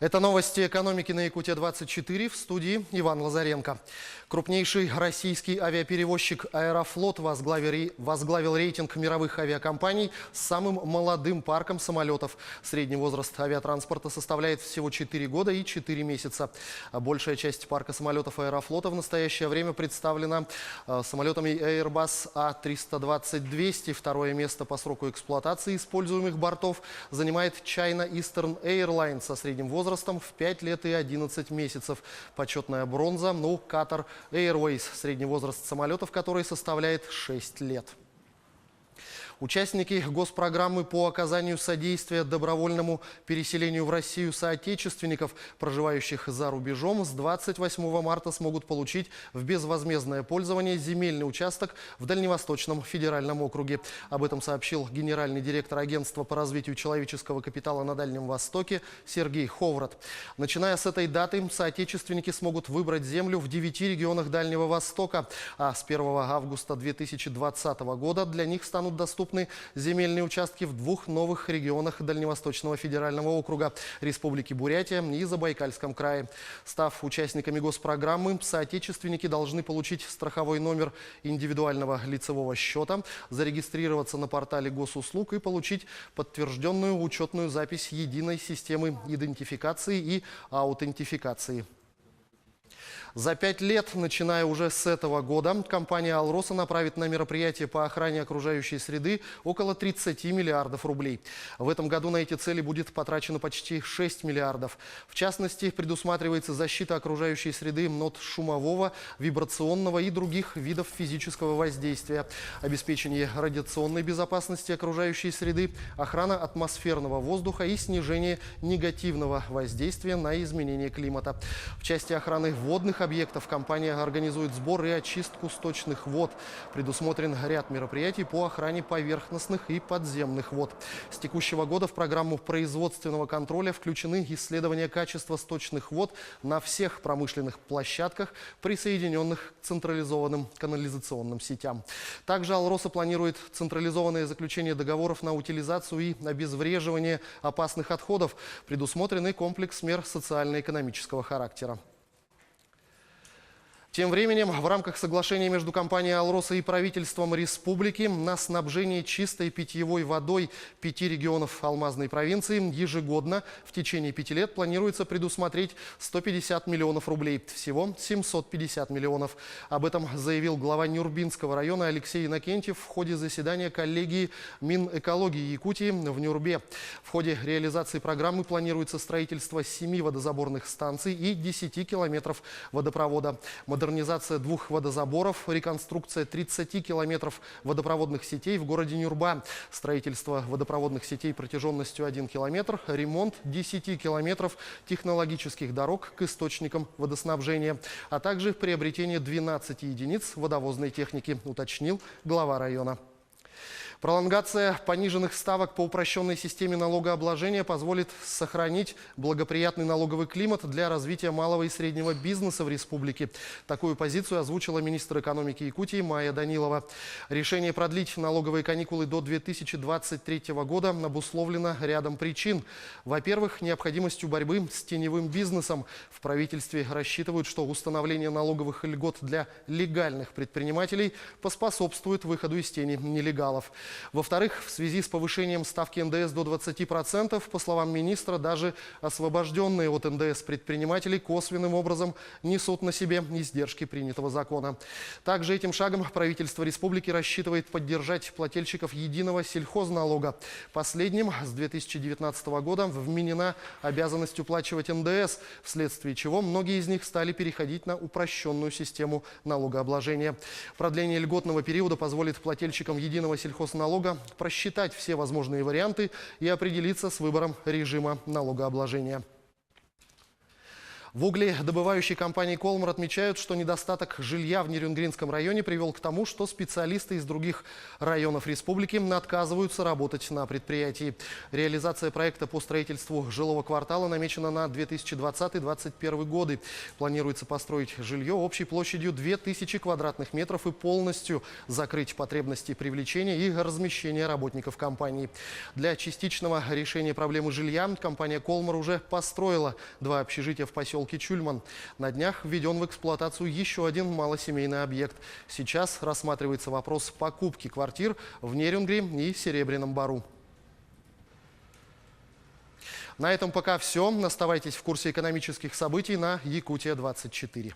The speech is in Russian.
Это новости экономики на Якутия-24, в студии Иван Лазаренко. Крупнейший российский авиаперевозчик «Аэрофлот» возглавил рейтинг мировых авиакомпаний с самым молодым парком самолетов. Средний возраст авиатранспорта составляет всего 4 года и 4 месяца. Большая часть парка самолетов «Аэрофлота» в настоящее время представлена самолетами Airbus A320-200. Второе место по сроку эксплуатации используемых бортов занимает China Eastern Airlines со средним возрастом в 5 лет и 11 месяцев. Почетная бронза у Qatar Airways, средний возраст самолетов который составляет 6 лет. Участники госпрограммы по оказанию содействия добровольному переселению в Россию соотечественников, проживающих за рубежом, с 28 марта смогут получить в безвозмездное пользование земельный участок в Дальневосточном федеральном округе. Об этом сообщил генеральный директор Агентства по развитию человеческого капитала на Дальнем Востоке Сергей Ховрат. Начиная с этой даты соотечественники смогут выбрать землю в 9 регионах Дальнего Востока, а с 1 августа 2020 года для них станут доступны земельные участки в 2 новых регионах Дальневосточного федерального округа – Республики Бурятия и Забайкальском крае. Став участниками госпрограммы, соотечественники должны получить страховой номер индивидуального лицевого счета, зарегистрироваться на портале госуслуг и получить подтвержденную учетную запись единой системы идентификации и аутентификации. За 5 лет, начиная уже с этого года, компания «Алроса» направит на мероприятия по охране окружающей среды около 30 миллиардов рублей. В этом году на эти цели будет потрачено почти 6 миллиардов. В частности, предусматривается защита окружающей среды от шумового, вибрационного и других видов физического воздействия, обеспечение радиационной безопасности окружающей среды, охрана атмосферного воздуха и снижение негативного воздействия на изменение климата. В части охраны водных объектов компания организует сбор и очистку сточных вод. Предусмотрен ряд мероприятий по охране поверхностных и подземных вод. С текущего года в программу производственного контроля включены исследования качества сточных вод на всех промышленных площадках, присоединенных к централизованным канализационным сетям. Также «Алроса» планирует централизованное заключение договоров на утилизацию и обезвреживание опасных отходов. Предусмотрен комплекс мер социально-экономического характера. Тем временем, в рамках соглашения между компанией «Алроса» и правительством республики на снабжение чистой питьевой водой 5 регионов Алмазной провинции ежегодно в течение 5 лет планируется предусмотреть 150 миллионов рублей. Всего 750 миллионов. Об этом заявил глава Нюрбинского района Алексей Иннокентьев в ходе заседания коллегии Минэкологии Якутии в Нюрбе. В ходе реализации программы планируется строительство 7 водозаборных станций и 10 километров водопровода. Модернизация 2 водозаборов, реконструкция 30 километров водопроводных сетей в городе Нюрба, строительство водопроводных сетей протяженностью 1 километр, ремонт 10 километров технологических дорог к источникам водоснабжения, а также приобретение 12 единиц водовозной техники, уточнил глава района. Пролонгация пониженных ставок по упрощенной системе налогообложения позволит сохранить благоприятный налоговый климат для развития малого и среднего бизнеса в республике. Такую позицию озвучила министр экономики Якутии Майя Данилова. Решение продлить налоговые каникулы до 2023 года обусловлено рядом причин. Во-первых, необходимостью борьбы с теневым бизнесом. В правительстве рассчитывают, что установление налоговых льгот для легальных предпринимателей поспособствует выходу из тени нелегалов. Во-вторых, в связи с повышением ставки НДС до 20%, по словам министра, даже освобожденные от НДС предприниматели косвенным образом несут на себе издержки принятого закона. Также этим шагом правительство республики рассчитывает поддержать плательщиков единого сельхозналога. Последним с 2019 года вменена обязанность уплачивать НДС, вследствие чего многие из них стали переходить на упрощенную систему налогообложения. Продление льготного периода позволит плательщикам единого сельхозналога просчитать все возможные варианты и определиться с выбором режима налогообложения. В угледобывающей компании «Колмар» отмечают, что недостаток жилья в Нерюнгринском районе привел к тому, что специалисты из других районов республики отказываются работать на предприятии. Реализация проекта по строительству жилого квартала намечена на 2020-2021 годы. Планируется построить жилье общей площадью 2000 квадратных метров и полностью закрыть потребности привлечения и размещения работников компании. Для частичного решения проблемы жилья компания «Колмар» уже построила 2 общежития в поселке Чульман. На днях введен в эксплуатацию еще один малосемейный объект. Сейчас рассматривается вопрос покупки квартир в Нерюнгри и Серебряном Бару. На этом пока все. Оставайтесь в курсе экономических событий на Якутия-24.